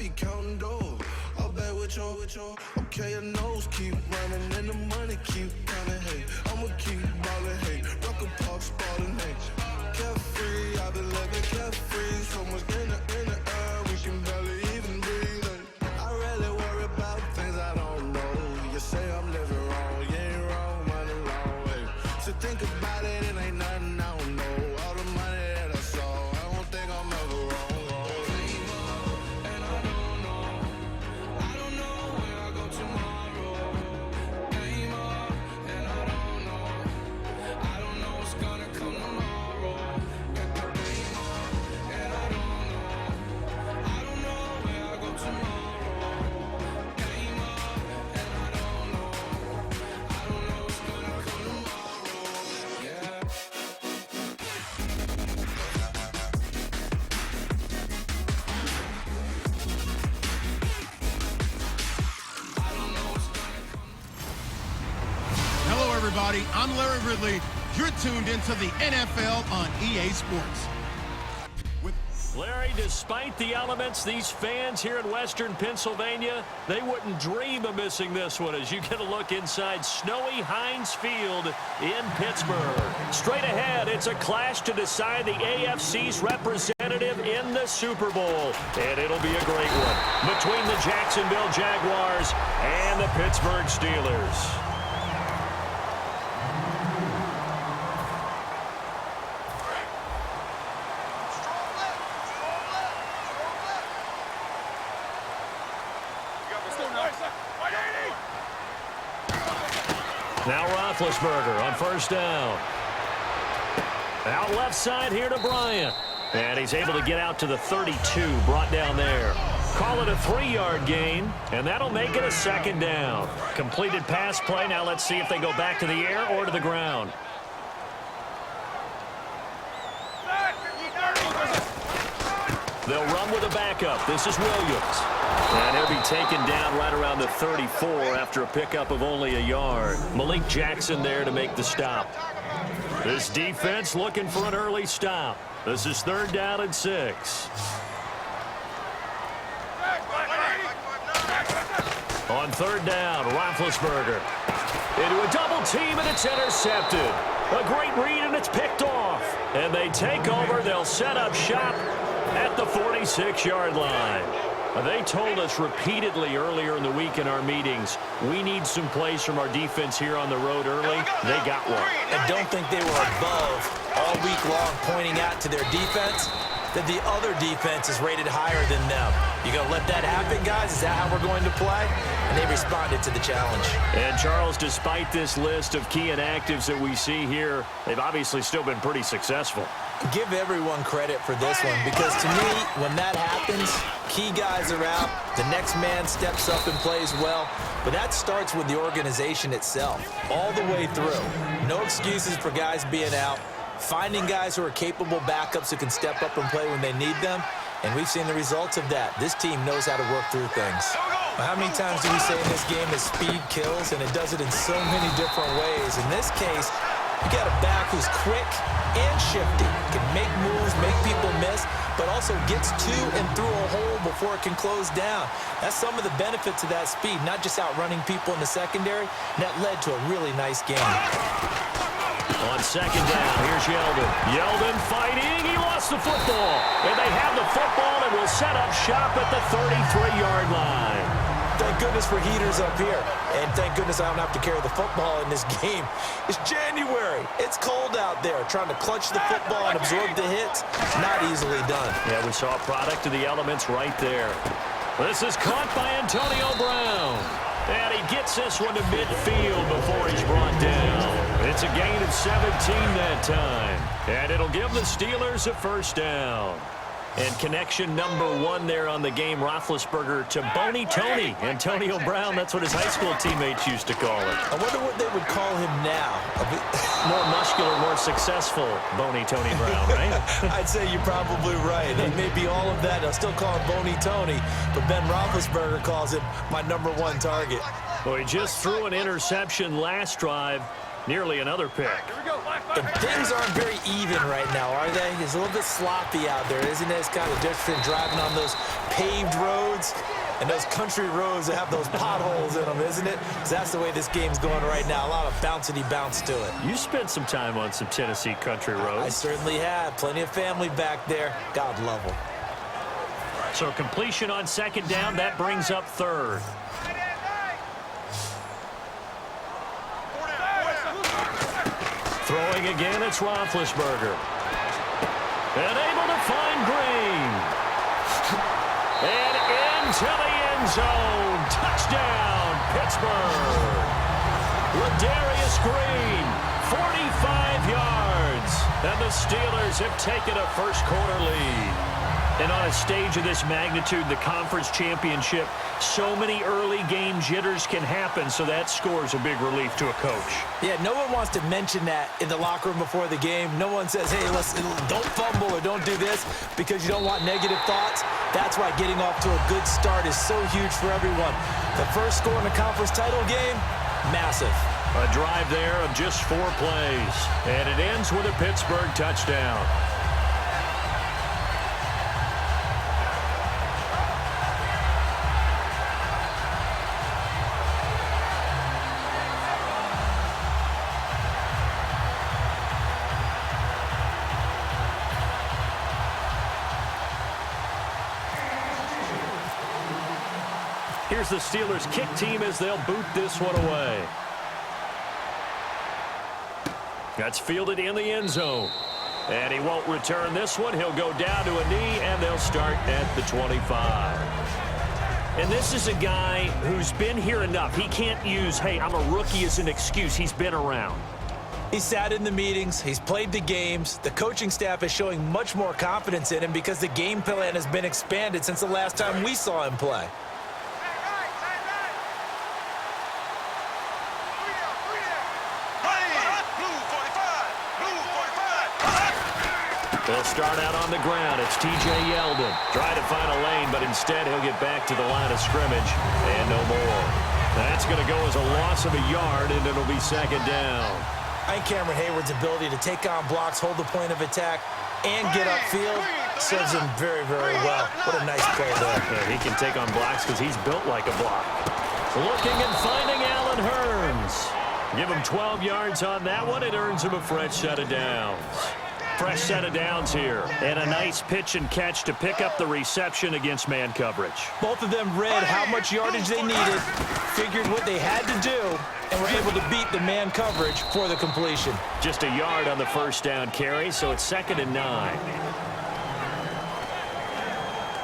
be counting dough. All back with your. Okay, your nose keep running and the money keep coming. Hey, I'ma keep ballin'. Hey, rock a park spallin'. Hey, carefree, I've been living carefree. So much in the air, we can barely even breathe. Hey, I rarely worry about things I don't know. You say I'm living wrong, you ain't wrong, money long way. So think about it, it ain't nothing I don't know. All the money that I saw, I don't think I'm ever wrong. Everybody, I'm Larry Ridley. You're tuned into the NFL on EA Sports. Larry, despite the elements, these fans here in Western Pennsylvania, they wouldn't dream of missing this one as you get a look inside snowy Heinz Field in Pittsburgh. Straight ahead, it's a clash to decide the AFC's representative in the Super Bowl. And it'll be a great one between the Jacksonville Jaguars and the Pittsburgh Steelers. Now Roethlisberger on first down. Out left side here to Bryant. And he's able to get out to the 32, brought down there. Call it a 3-yard gain, and that'll make it a second down. Completed pass play. Now let's see if they go back to the air or to the ground. They'll run with a backup. This is Williams. And he'll be taken down right around the 34 after a pickup of only a yard. Malik Jackson there to make the stop. This defense looking for an early stop. This is 3rd down and 6. On 3rd down, Roethlisberger. Into a double team, and it's intercepted. A great read, and it's picked off. And they take over. They'll set up shop at the 46-yard line. They told us repeatedly earlier in the week in our meetings, we need some plays from our defense here on the road early. They got one. I don't think they were above all week long pointing out to their defense that the other defense is rated higher than them. You going to let that happen, guys? Is that how we're going to play? And they responded to the challenge. And, Charles, despite this list of key inactives that we see here, they've obviously still been pretty successful. Give everyone credit for this one because, to me, when that happens, key guys are out, the next man steps up and plays well, but that starts with the organization itself all the way through. No excuses for guys being out, finding guys who are capable backups who can step up and play when they need them, and we've seen the results of that. This team knows how to work through things. How many times do we say in this game that speed kills, and it does it in so many different ways? In this case, you got a back who's quick and shifty, can make moves, make people miss, but also gets to and through a hole before it can close down. That's some of the benefits of that speed, not just outrunning people in the secondary, and that led to a really nice game. On 2nd down, here's Yeldon. Yeldon fighting, he lost the football. And they have the football and will set up shop at the 33-yard line. Thank goodness for heaters up here. And thank goodness I don't have to carry the football in this game. It's January. It's cold out there. Trying to clutch the football and absorb the hits, not easily done. Yeah, we saw a product of the elements right there. This is caught by Antonio Brown. And he gets this one to midfield before he's brought down. It's a gain of 17 that time. And it'll give the Steelers a first down. And connection number 1 there on the game, Roethlisberger to Boney Tony. Antonio Brown, that's what his high school teammates used to call it. I wonder what they would call him now. More muscular, more successful Boney Tony Brown, right? I'd say you're probably right. He may be all of that. I'll still call him Boney Tony, but Ben Roethlisberger calls him my #1 target. Well, he just threw an interception last drive. Nearly another pick. And things aren't very even right now, are they? It's a little bit sloppy out there, isn't it? It's kind of different driving on those paved roads and those country roads that have those potholes in them, isn't it? 'Cause that's the way this game's going right now. A lot of bouncy bounce to it. You spent some time on some Tennessee country roads. I certainly have. Plenty of family back there. God love them. So completion on second down. That brings up third. Throwing again, it's Roethlisberger. And able to find Green. And into the end zone. Touchdown, Pittsburgh. Ladarius Green, 45 yards. And the Steelers have taken a first-quarter lead. And on a stage of this magnitude, the conference championship, so many early game jitters can happen, so that score's a big relief to a coach. Yeah, no one wants to mention that in the locker room before the game. No one says, hey, listen, don't fumble or don't do this because you don't want negative thoughts. That's why getting off to a good start is so huge for everyone. The first score in the conference title game, massive. A drive there of just 4 plays, and it ends with a Pittsburgh touchdown. Here's the Steelers' kick team as they'll boot this one away. That's fielded in the end zone. And he won't return this one. He'll go down to a knee, and they'll start at the 25. And this is a guy who's been here enough. He can't use, hey, I'm a rookie as an excuse. He's been around. He sat in the meetings. He's played the games. The coaching staff is showing much more confidence in him because the game plan has been expanded since the last time we saw him play. They'll start out on the ground. It's T.J. Yeldon. Trying to find a lane, but instead he'll get back to the line of scrimmage. And no more. That's going to go as a loss of a yard, and it'll be second down. I think Cameron Hayward's ability to take on blocks, hold the point of attack, and get upfield serves him very, very well. What a nice play there. Yeah, he can take on blocks because he's built like a block. Looking and finding Allen Hurns. Give him 12 yards on that one. It earns him a fresh set of downs. Fresh set of downs here. And a nice pitch and catch to pick up the reception against man coverage. Both of them read how much yardage they needed, figured what they had to do, and were able to beat the man coverage for the completion. Just a yard on the first down carry, so it's 2nd and 9.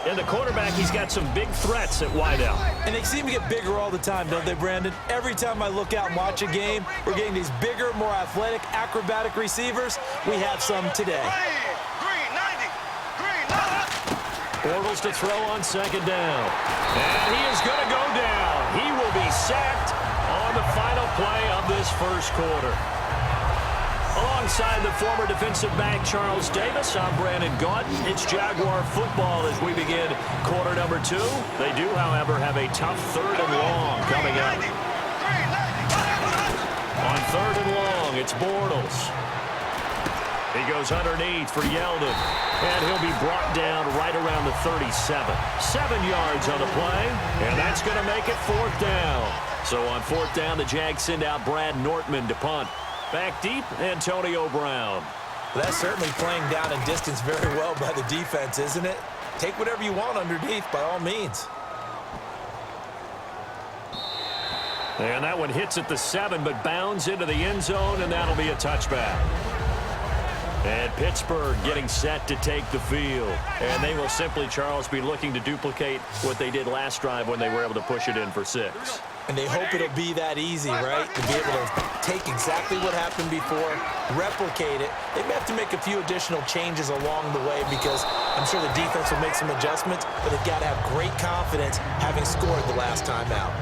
And the quarterback, he's got some big threats at wideout. And they seem to get bigger all the time, don't they, Brandon? Every time I look out and watch a game, we're getting these bigger, more athletic, acrobatic receivers. We have some today. Bortles to throw on second down. And he is going to go down. He will be sacked on the final play of this first quarter. Alongside the former defensive back Charles Davis, I'm Brandon Gaudin. It's Jaguar football as we begin quarter number 2. They do, however, have a tough 3rd and long coming up. On 3rd and long, it's Bortles. He goes underneath for Yeldon, and he'll be brought down right around the 37. 7 yards on the play, and that's going to make it 4th down. So on 4th down, the Jags send out Brad Nortman to punt. Back deep, Antonio Brown. Well, that's certainly playing down and distance very well by the defense, isn't it? Take whatever you want underneath, by all means. And that one hits at the 7, but bounds into the end zone, and that'll be a touchback. And Pittsburgh getting set to take the field. And they will simply, Charles, be looking to duplicate what they did last drive when they were able to push it in for 6. And they hope it'll be that easy, right? To be able to take exactly what happened before, replicate it. They may have to make a few additional changes along the way because I'm sure the defense will make some adjustments, but they've got to have great confidence having scored the last time out.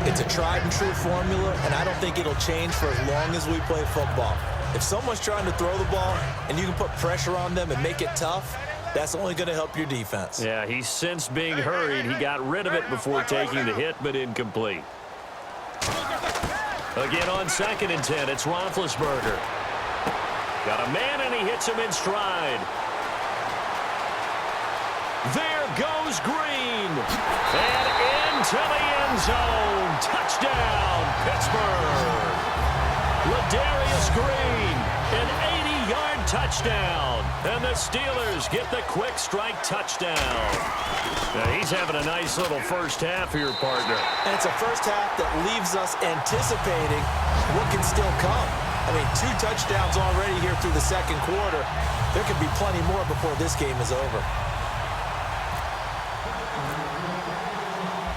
It's a tried and true formula, and I don't think it'll change for as long as we play football. If someone's trying to throw the ball and you can put pressure on them and make it tough, that's only going to help your defense. Yeah, he's since being hurried. He got rid of it before taking the hit, but incomplete. Again on 2nd and 10, it's Roethlisberger. Got a man, and he hits him in stride. There goes Green. And into the end zone. Touchdown, Pittsburgh. Ladarius Green, an 80-yard touchdown. And the Steelers get the quick strike touchdown. Now, he's having a nice little first half here, partner. And it's a first half that leaves us anticipating what can still come. I mean, 2 touchdowns already here through the second quarter. There could be plenty more before this game is over.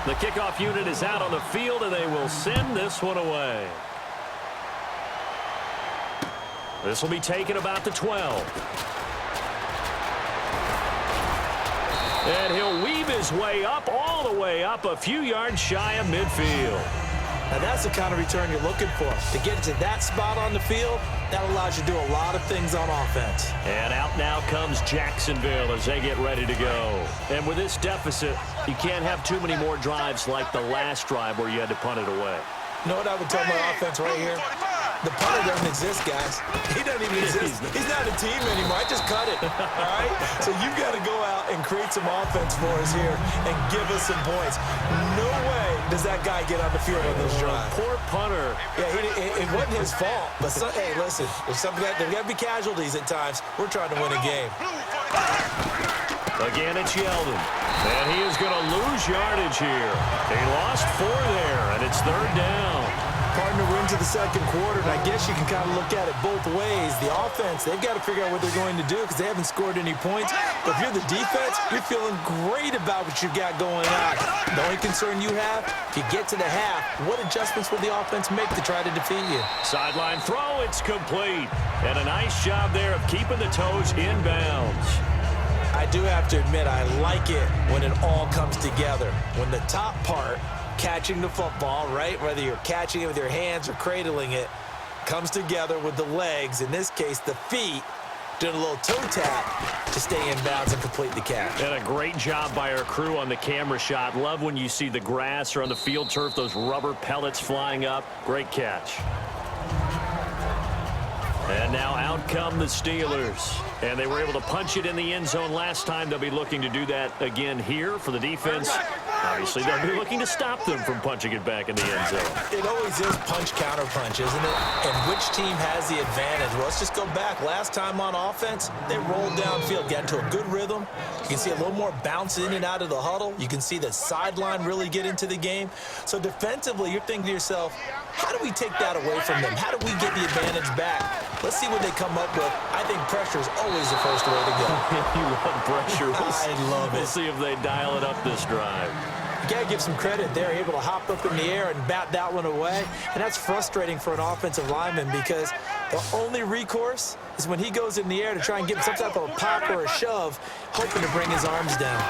The kickoff unit is out on the field, and they will send this one away. This will be taken about the 12. And he'll weave his way up, all the way up, a few yards shy of midfield. Now, that's the kind of return you're looking for. To get to that spot on the field, that allows you to do a lot of things on offense. And out now comes Jacksonville as they get ready to go. And with this deficit, you can't have too many more drives like the last drive where you had to punt it away. You know what I would tell my offense right here? The punter doesn't exist, guys. He doesn't even exist. He's not a team anymore. I just cut it, all right? So you've got to go out and create some offense for us here and give us some points. No way does that guy get on the field on this drive. Poor punter. Yeah, it wasn't his fault. But, hey, listen, there's got to be casualties at times. We're trying to win a game. Again, it's Yeldon. And he is going to lose yardage here. He lost 4 there, and it's 3rd down. Partner, we're into the second quarter, and I guess you can kind of look at it both ways. The offense, they've got to figure out what they're going to do because they haven't scored any points. But if you're the defense, you're feeling great about what you've got going on. The only concern you have, if you get to the half, what adjustments will the offense make to try to defeat you? Sideline throw, it's complete. And a nice job there of keeping the toes in bounds. I do have to admit, I like it when it all comes together. When the top part, catching the football, right, whether you're catching it with your hands or cradling it, comes together with the legs, in this case the feet, doing a little toe tap to stay in bounds and complete the catch. And a great job by our crew on the camera shot. Love when you see the grass or on the field turf, those rubber pellets flying up. Great catch. And now out come the Steelers. And they were able to punch it in the end zone last time. They'll be looking to do that again here for the defense. Obviously, they'll be looking to stop them from punching it back in the end zone. It always is punch-counter-punch, isn't it? And which team has the advantage? Well, let's just go back. Last time on offense, they rolled downfield, got into a good rhythm. You can see a little more bounce in and out of the huddle. You can see the sideline really get into the game. So defensively, you're thinking to yourself, how do we take that away from them? How do we get the advantage back? Let's see what they come up with. I think pressure is always the first way to go. You love pressure. I love it. We'll see if they dial it up this drive. You got to give some credit. They're able to hop up in the air and bat that one away. And that's frustrating for an offensive lineman because the only recourse is when he goes in the air to try and get some type of a pop or a shove, hoping to bring his arms down.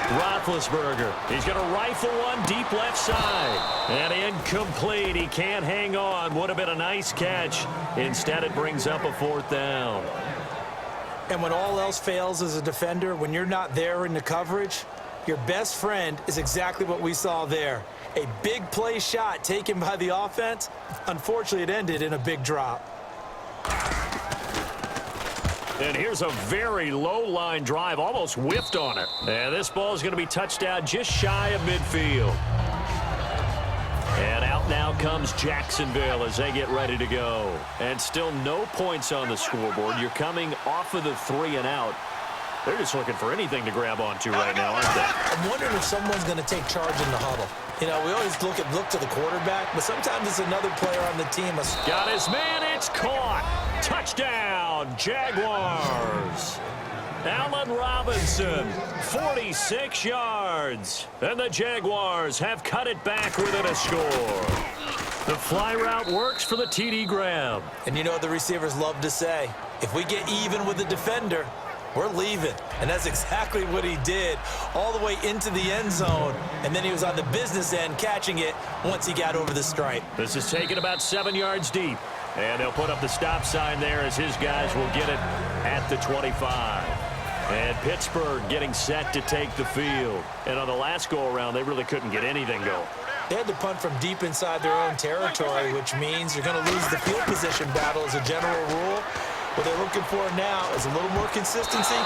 Roethlisberger, he's going to rifle one deep left side. And incomplete. He can't hang on. Would have been a nice catch. Instead, it brings up a 4th down. And when all else fails as a defender, when you're not there in the coverage, your best friend is exactly what we saw there. A big play shot taken by the offense. Unfortunately, it ended in a big drop. And here's a very low-line drive, almost whiffed on it. And this ball is going to be touched down just shy of midfield. And out now comes Jacksonville as they get ready to go. And still no points on the scoreboard. You're coming off of the 3 and out. They're just looking for anything to grab onto right now, aren't they? I'm wondering if someone's going to take charge in the huddle. You know, we always look to the quarterback, but sometimes it's another player on the team. Got his man, it's caught. Touchdown, Jaguars. Allen Robinson, 46 yards. And the Jaguars have cut it back within a score. The fly route works for the TD grab. And you know what the receivers love to say? If we get even with the defender, we're leaving. And that's exactly what he did all the way into the end zone. And then he was on the business end catching it once he got over the stripe. This is taken about 7 yards deep. And they'll put up the stop sign there as his guys will get it at the 25. And Pittsburgh getting set to take the field. And on the last go-around, they really couldn't get anything going. They had to punt from deep inside their own territory, which means you're going to lose the field position battle as a general rule. What they're looking for now is a little more consistency,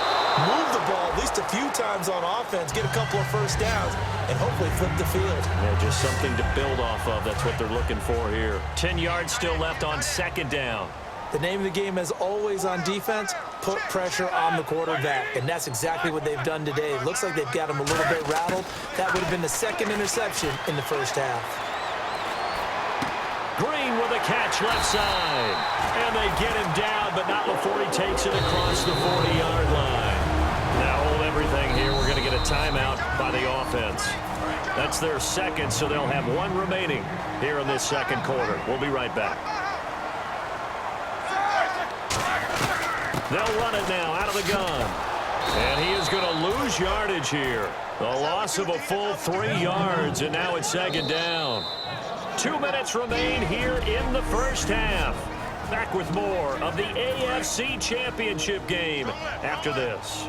move the ball at least a few times on offense, get a couple of first downs, and hopefully flip the field. Yeah, just something to build off of. That's what they're looking for here. 10 yards still left on second down. The name of the game, as always on defense, put pressure on the quarterback, and that's exactly what they've done today. It looks like they've got him a little bit rattled. That would have been the second interception in the first half. Green with a catch left side. And they get him down, but not before he takes it across the 40-yard line. Now hold everything here. We're going to get a timeout by the offense. That's their second, so they'll have one remaining here in this second quarter. We'll be right back. They'll run it now out of the gun. And he is going to lose yardage here. A loss of a full 3 yards, and now it's second down. 2 minutes remain here in the first half. Back with more of the AFC Championship game after this.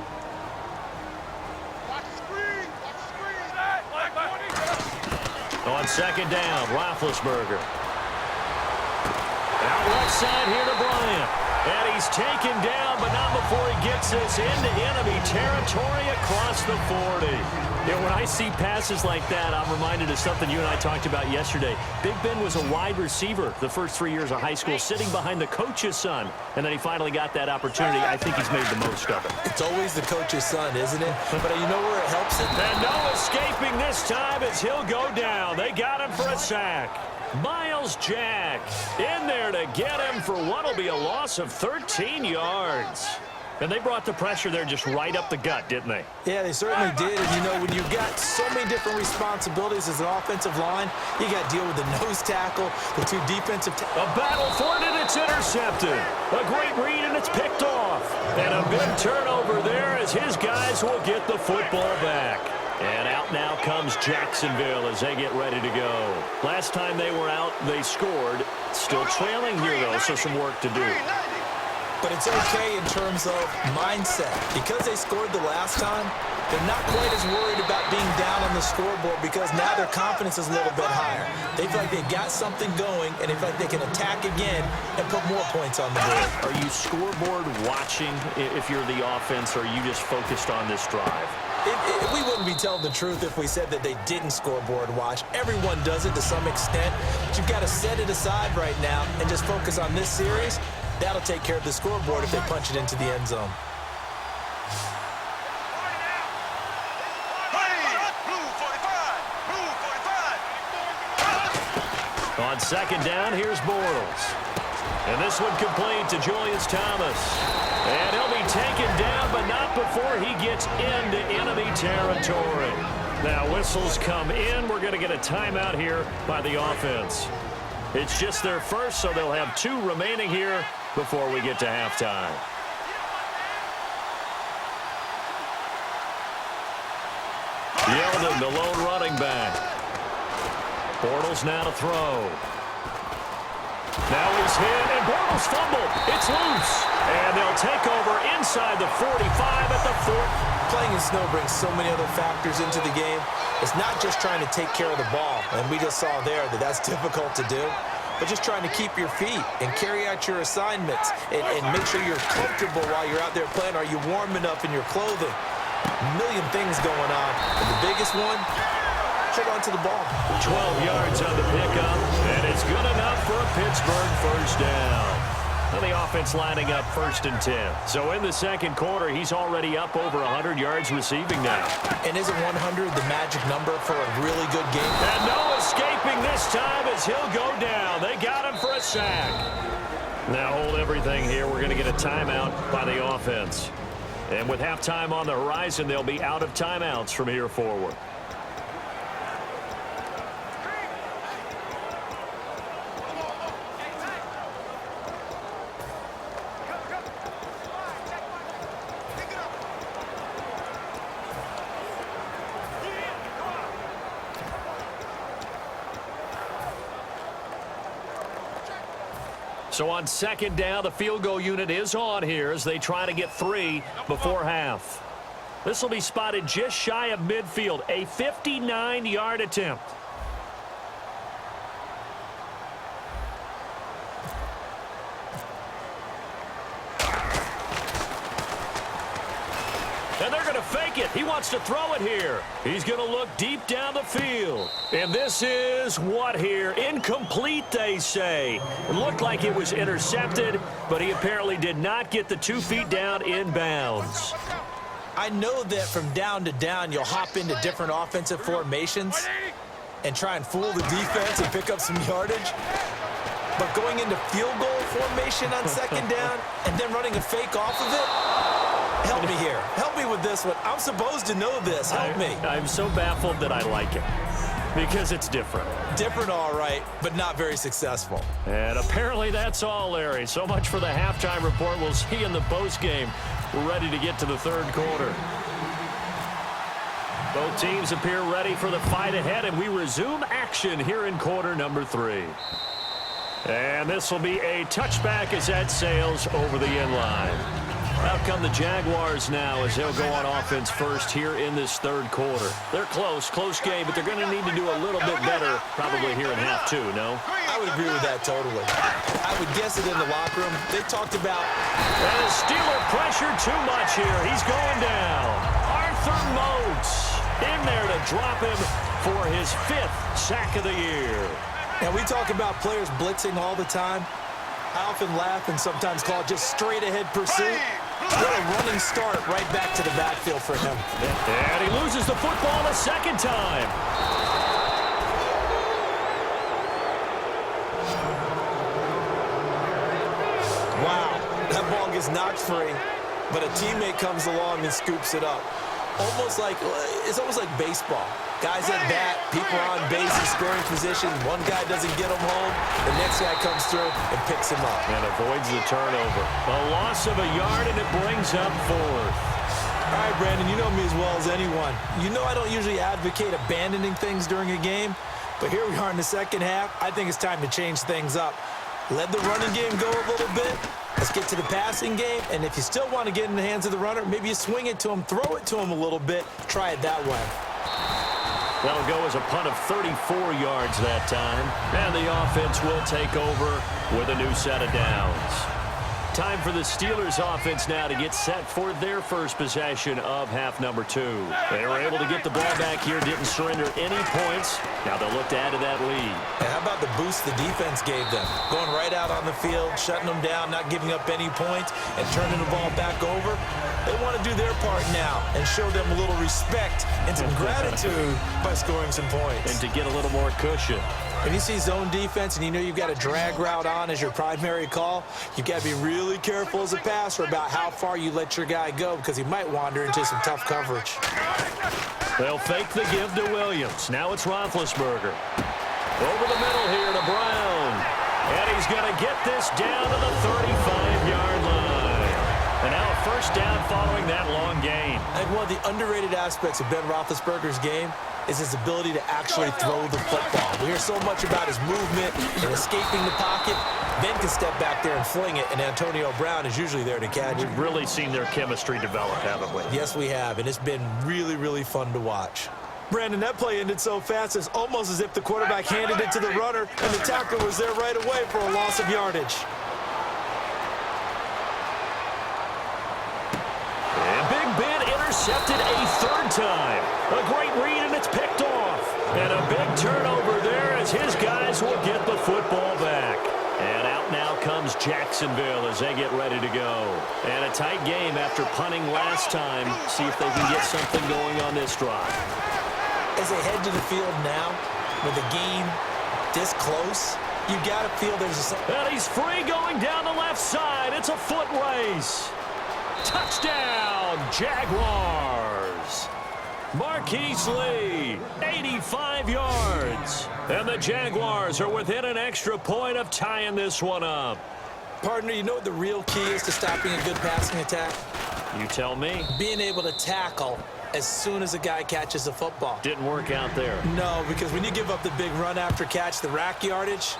On second down, Roethlisberger. Out left side here to Bryant. And he's taken down, but not before he gets this into enemy territory across the 40. You know, when I see passes like that, I'm reminded of something you and I talked about yesterday. Big Ben was a wide receiver the first 3 years of high school, sitting behind the coach's son. And then he finally got that opportunity. I think he's made the most of it. It's always the coach's son, isn't it? But you know where it helps it? And no escaping this time as he'll go down. They got him for a sack. Miles Jack in there to get him for what will be a loss of 13 yards. And they brought the pressure there just right up the gut, didn't they? Yeah, they certainly did. And, you know, when you've got so many different responsibilities as an offensive line, you got to deal with the nose tackle, the two defensive A battle for it, and it's intercepted. A great read, and it's picked off. And a big turnover there as his guys will get the football back. And out now comes Jacksonville as they get ready to go. Last time they were out, they scored. Still trailing here, though, so some work to do. But it's okay in terms of mindset. Because they scored the last time, they're not quite as worried about being down on the scoreboard because now their confidence is a little bit higher. They feel like they got something going, and they feel like they can attack again and put more points on the board. Are you scoreboard watching if you're the offense, or are you just focused on this drive? We wouldn't be telling the truth if we said that they didn't scoreboard watch. Everyone does it to some extent. But you've got to set it aside right now and just focus on this series. That'll take care of the scoreboard if they punch it into the end zone. On second down, here's Bortles. And this one complete to Julius Thomas. And he'll be taken down, but not before he gets into enemy territory. Now whistles come in. We're going to get a timeout here by the offense. It's just their first, so they'll have 2 remaining here before we get to halftime. Yeldon, the lone running back. Bortles now to throw. Now he's hit, and Bortles fumbled. It's loose. And they'll take over inside the 45 at the 4. Playing in snow brings so many other factors into the game. It's not just trying to take care of the ball, and we just saw there that that's difficult to do, but just trying to keep your feet and carry out your assignments and make sure you're comfortable while you're out there playing. Are you warm enough in your clothing? A million things going on, and the biggest one, hold on to the ball. 12 yards on the pickup, and it's good enough for a Pittsburgh first down. And the offense lining up 1st and 10. So in the second quarter, he's already up over 100 yards receiving now. And isn't 100 the magic number for a really good game? And no escaping this time as he'll go down. They got him for a sack. Now hold everything here. We're going to get a timeout by the offense. And with halftime on the horizon, they'll be out of timeouts from here forward. So on second down, the field goal unit is on here as they try to get 3 before half. This will be spotted just shy of midfield, a 59-yard attempt. And they're going to fake it. He wants to throw it here. He's going to look deep down the field. And this is what here? Incomplete, they say. It looked like it was intercepted, but he apparently did not get the 2 feet down in bounds. I know that from down to down, you'll hop into different offensive formations and try and fool the defense and pick up some yardage. But going into field goal formation on second down and then running a fake off of it, help me here. Help me with this one. I'm supposed to know this. Help me. I'm so baffled that I like it because it's different. Different, all right, but not very successful. And apparently that's all, Larry. So much for the halftime report. We'll see you in the postgame. We're ready to get to the third quarter. Both teams appear ready for the fight ahead, and we resume action here in quarter number 3. And this will be a touchback as that sails over the end line. Out come the Jaguars now as they'll go on offense first here in this third quarter. They're close game, but they're going to need to do a little bit better probably here in half 2, no? I would agree with that totally. I would guess it in the locker room. They talked about... And the Steeler pressure too much here. He's going down. Arthur Moats in there to drop him for his 5th sack of the year. And we talk about players blitzing all the time. I often laugh and sometimes call it just straight-ahead pursuit. What a running start right back to the backfield for him. And he loses the football a second time. Wow, that ball gets knocked free, but a teammate comes along and scoops it up. It's almost like baseball. Guys at bat, people are on base in scoring position. One guy doesn't get him home. The next guy comes through and picks him up. And avoids the turnover. A loss of a yard, and it brings up 4th. All right, Brandon, you know me as well as anyone. You know I don't usually advocate abandoning things during a game, but here we are in the second half. I think it's time to change things up. Let the running game go a little bit. Let's get to the passing game, and if you still want to get in the hands of the runner, maybe you swing it to him, throw it to him a little bit, try it that way. That'll go as a punt of 34 yards that time, and the offense will take over with a new set of downs. Time for the Steelers offense now to get set for their first possession of half number 2. They were able to get the ball back here, didn't surrender any points. Now they'll look to add to that lead. And how about the boost the defense gave them? Going right out on the field, shutting them down, not giving up any points, and turning the ball back over. They want to do their part now and show them a little respect and some gratitude by scoring some points. And to get a little more cushion. When you see zone defense and you know you've got a drag route on as your primary call, you've got to be really careful as a passer about how far you let your guy go because he might wander into some tough coverage. They'll fake the give to Williams. Now it's Roethlisberger. Over the middle here to Brown. And he's going to get this down to the 35-yard line. And now a first down following that long gain. I think one of the underrated aspects of Ben Roethlisberger's game is his ability to actually throw the football. We hear so much about his movement and escaping the pocket. Ben can step back there and fling it, and Antonio Brown is usually there to catch it. We've really seen their chemistry develop, haven't we? Yes, we have, and it's been really, really fun to watch. Brandon, that play ended so fast, it's almost as if the quarterback handed it to the runner, and the tackler was there right away for a loss of yardage. And Big Ben intercepted a 3rd time. A great read, and it's picked off. And a big turnover there as his guys will get the football back. And out now comes Jacksonville as they get ready to go. And a tight game after punting last time. See if they can get something going on this drive. As they head to the field now, with the game this close, you got to feel there's a... And he's free going down the left side. It's a foot race. Touchdown, Jaguars. Marquise Lee, 85 yards. And the Jaguars are within an extra point of tying this one up. Partner, you know what the real key is to stopping a good passing attack? You tell me. Being able to tackle as soon as a guy catches the football. Didn't work out there. No, because when you give up the big run after catch, the rack yardage,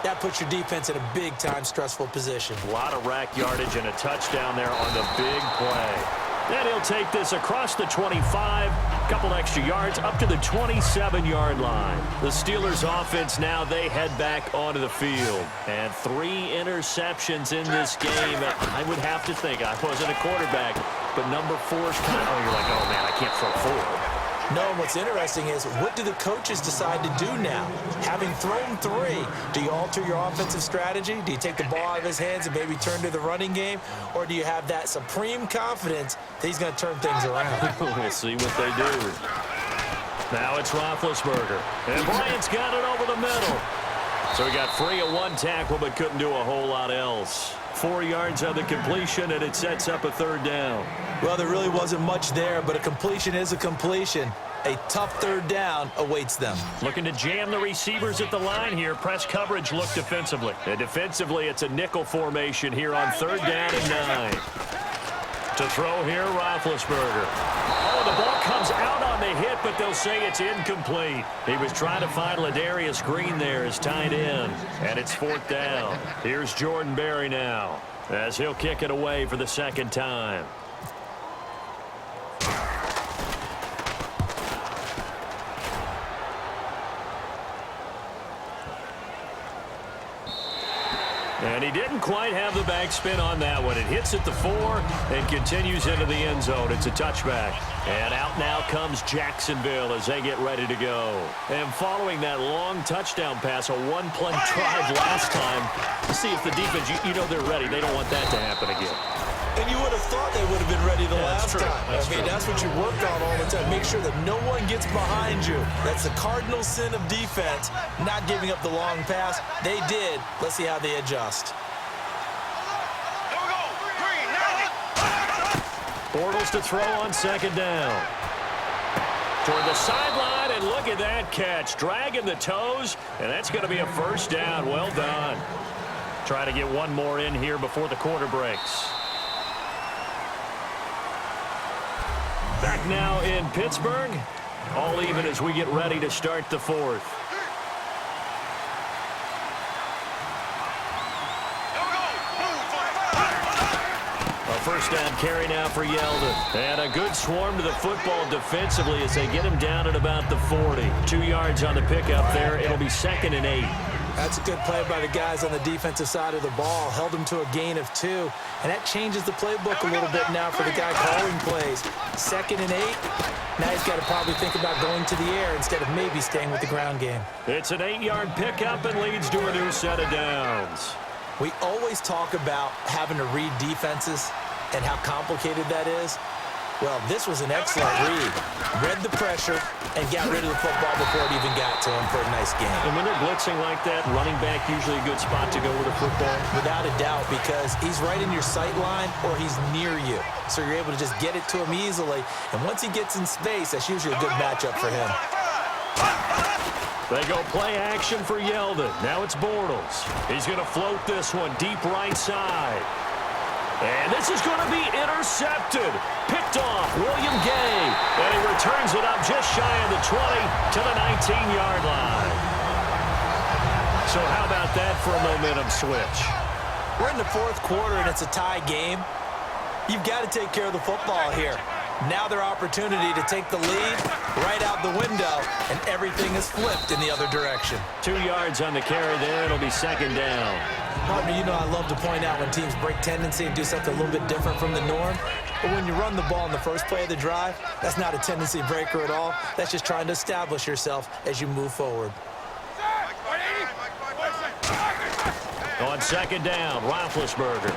that puts your defense in a big-time stressful position. A lot of rack yardage and a touchdown there on the big play. And he'll take this across the 25, a couple extra yards, up to the 27-yard line. The Steelers' offense now, they head back onto the field. And 3 interceptions in this game. I would have to think, I wasn't a quarterback, but number 4's kind of, you're like, oh, man, I can't throw 4. No, and what's interesting is, what do the coaches decide to do now? Having thrown 3, do you alter your offensive strategy? Do you take the ball out of his hands and maybe turn to the running game? Or do you have that supreme confidence that he's going to turn things around? We'll see what they do. Now it's Roethlisberger. And Bryant's got it over the middle. So he got free at 1 tackle, but couldn't do a whole lot else. 4 yards on the completion, and it sets up a 3rd down. Well, there really wasn't much there, but a completion is a completion. A tough 3rd down awaits them. Looking to jam the receivers at the line here. Press coverage look defensively. And defensively, it's a nickel formation here on 3rd down and 9. To throw here, Roethlisberger. Oh, the ball comes out on the hit, but they'll say it's incomplete. He was trying to find Ladarius Green there as tight end, and it's 4th down. Here's Jordan Berry now, as he'll kick it away for the 2nd time. And he didn't quite have the backspin on that one. It hits at the 4 and continues into the end zone. It's a touchback. And out now comes Jacksonville as they get ready to go. And following that long touchdown pass, a 1-play drive last time, to see if the defense, you know they're ready. They don't want that to happen again. And you would have thought they would have been ready the last time. That's what you worked on all the time. Make sure that no one gets behind you. That's the cardinal sin of defense, not giving up the long pass. They did. Let's see how they adjust. Bortles to throw on 2nd down. Toward the sideline, and look at that catch. Dragging the toes, and that's going to be a 1st down. Well done. Try to get one more in here before the quarter breaks. Back now in Pittsburgh. All even as we get ready to start the 4th. A 1st down carry now for Yeldon. And a good swarm to the football defensively as they get him down at about the 40. 2 yards on the pickup there. It'll be 2nd and 8. That's a good play by the guys on the defensive side of the ball. Held them to a gain of 2. And that changes the playbook a little bit now for the guy calling plays. 2nd and 8. Now he's got to probably think about going to the air instead of maybe staying with the ground game. It's an 8-yard pickup and leads to a new set of downs. We always talk about having to read defenses and how complicated that is. Well, this was an excellent read. Read the pressure and got rid of the football before it even got to him for a nice game. And when they're blitzing like that, running back usually a good spot to go with a football. Without a doubt, because he's right in your sight line or he's near you. So you're able to just get it to him easily. And once he gets in space, that's usually a good matchup for him. They go play action for Yeldon. Now it's Bortles. He's going to float this one deep right side. And this is going to be intercepted. Picked off William Gay. And he returns it up just shy of the 20 to the 19-yard line. So how about that for a momentum switch? We're in the 4th quarter and it's a tie game. You've got to take care of the football here. Now their opportunity to take the lead right out the window, and everything is flipped in the other direction. 2 yards on the carry there. It'll be 2nd down. Partner, you know I love to point out when teams break tendency and do something a little bit different from the norm. But when you run the ball in the first play of the drive, that's not a tendency breaker at all. That's just trying to establish yourself as you move forward. On 2nd down, Roethlisberger.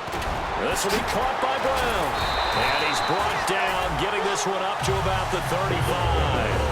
This will be caught by Brown. And he's brought down, getting this one up to about the 35.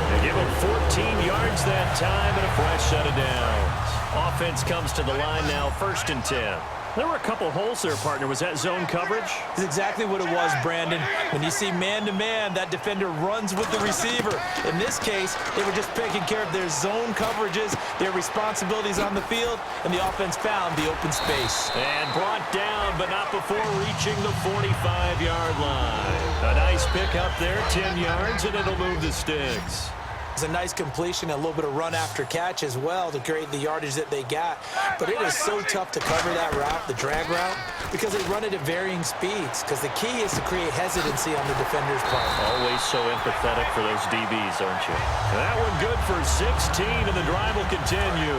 They give him 14 yards that time and a fresh set of downs. Offense comes to the line now, 1st and 10. There were a couple holes there, partner. Was that zone coverage? That's exactly what it was, Brandon. When you see man-to-man, that defender runs with the receiver. In this case, they were just taking care of their zone coverages, their responsibilities on the field, and the offense found the open space. And brought down, but not before reaching the 45-yard line. A nice pick up there, 10 yards, and it'll move the sticks. It's a nice completion, a little bit of run after catch as well to create the yardage that they got. But it is so tough to cover that route, the drag route, because they run it at varying speeds. Because the key is to create hesitancy on the defender's part. Always so empathetic for those DBs, aren't you? That one good for 16, and the drive will continue.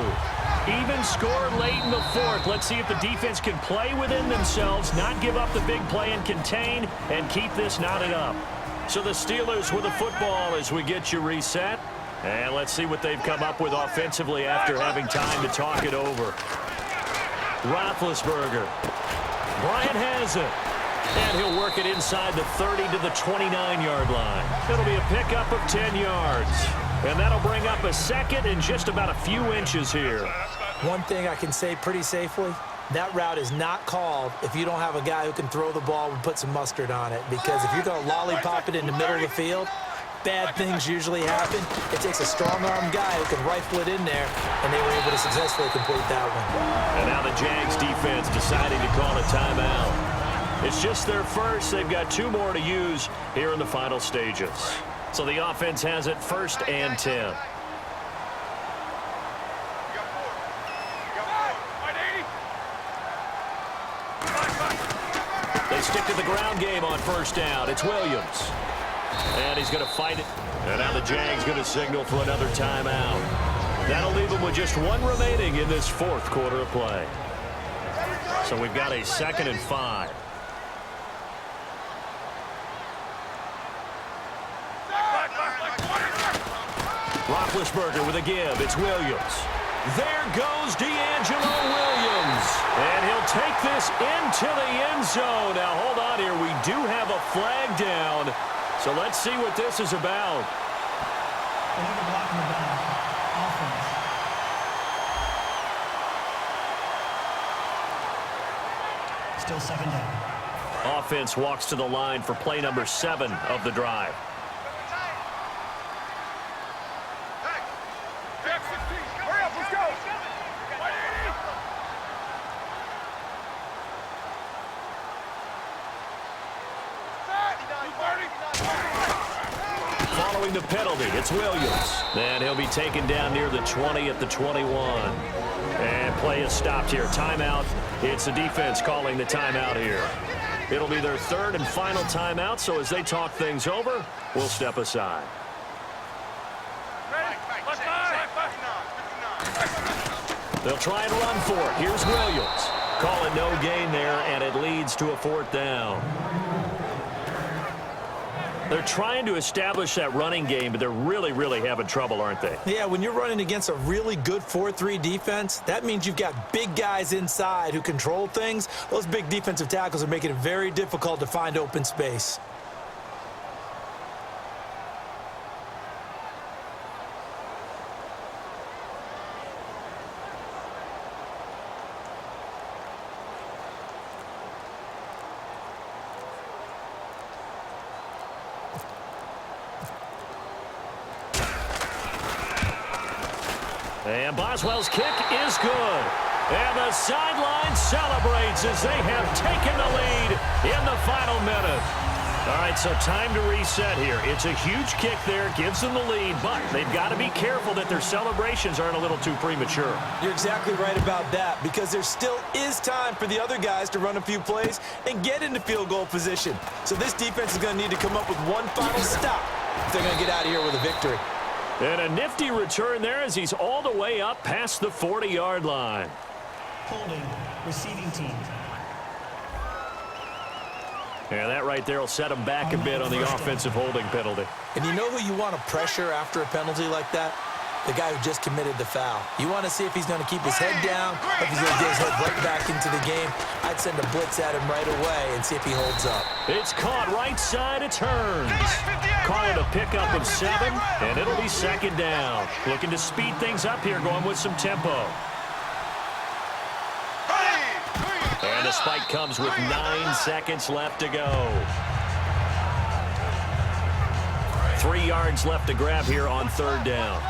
Even score late in the fourth. Let's see if the defense can play within themselves, not give up the big play and contain, and keep this knotted up. So the Steelers with the football as we get you reset. And let's see what they've come up with offensively after having time to talk it over. Roethlisberger. Bryant has it. And he'll work it inside the 30 to the 29-yard line. It'll be a pickup of 10 yards. And that'll bring up a second and just about a few inches here. One thing I can say pretty safely, that route is not called if you don't have a guy who can throw the ball and put some mustard on it. Because if you're going to lollipop it in the middle of the field, bad things usually happen. It takes a strong-arm guy who can rifle it in there, and they were able to successfully complete that one. And now the Jags defense deciding to call a timeout. It's just their first. They've got 2 more to use here in the final stages. So the offense has it 1st and 10. They stick to the ground game on 1st down. It's Williams. And he's going to fight it. And now the Jags going to signal for another timeout. That'll leave them with just 1 remaining in this 4th quarter of play. So we've got a 2nd and 5. Roethlisberger with a give. It's Williams. There goes D'Angelo Williams. And he'll take this into the end zone. Now, hold on here. We do have a flag down. So let's see what this is about. Still 2nd down. Offense walks to the line for play number 7 of the drive. Following the penalty, it's Williams. And he'll be taken down near the 20 at the 21. And play is stopped here. Timeout. It's the defense calling the timeout here. It'll be their 3rd and final timeout, so as they talk things over, we'll step aside. They'll try and run for it. Here's Williams. Call it no gain there, and it leads to a 4th down. They're trying to establish that running game, but they're really, really having trouble, aren't they? Yeah, when you're running against a really good 4-3 defense, that means you've got big guys inside who control things. Those big defensive tackles are making it very difficult to find open space. And Boswell's kick is good. And the sideline celebrates as they have taken the lead in the final minute. All right, so time to reset here. It's a huge kick there, gives them the lead, but they've got to be careful that their celebrations aren't a little too premature. You're exactly right about that, because there still is time for the other guys to run a few plays and get into field goal position. So this defense is going to need to come up with one final stop if they're going to get out of here with a victory. And a nifty return there as he's all the way up past the 40-yard line. Holding, receiving team. Yeah, that right there will set him back a bit on the offensive holding penalty. And you know who you want to pressure after a penalty like that? The guy who just committed the foul. You want to see if he's going to keep his head down or if he's going to get his head right back into the game. I'd send a blitz at him right away and see if he holds up. It's caught right side of turns. Call it a pickup of 7, and it'll be 2nd down. Looking to speed things up here, going with some tempo. And the spike comes with 9 seconds left to go. 3 yards left to grab here on 3rd down.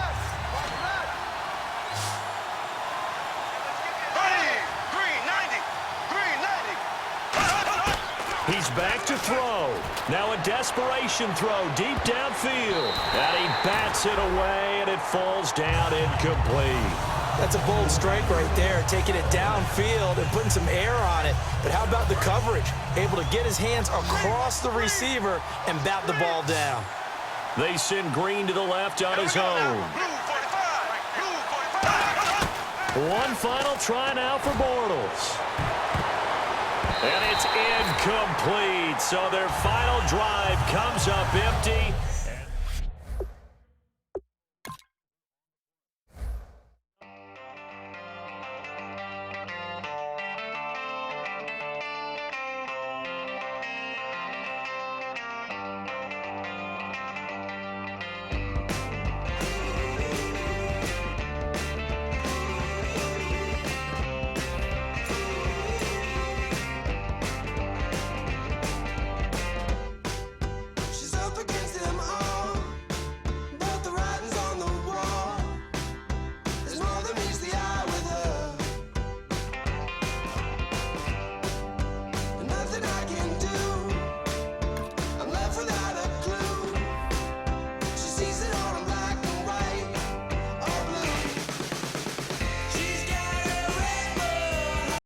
He's back to throw. Now a desperation throw deep downfield. And he bats it away, and it falls down incomplete. That's a bold strike right there, taking it downfield and putting some air on it. But how about the coverage? Able to get his hands across the receiver and bat the ball down. They send Green to the left on his own. One final try now for Bortles. And it's incomplete. So their final drive comes up empty.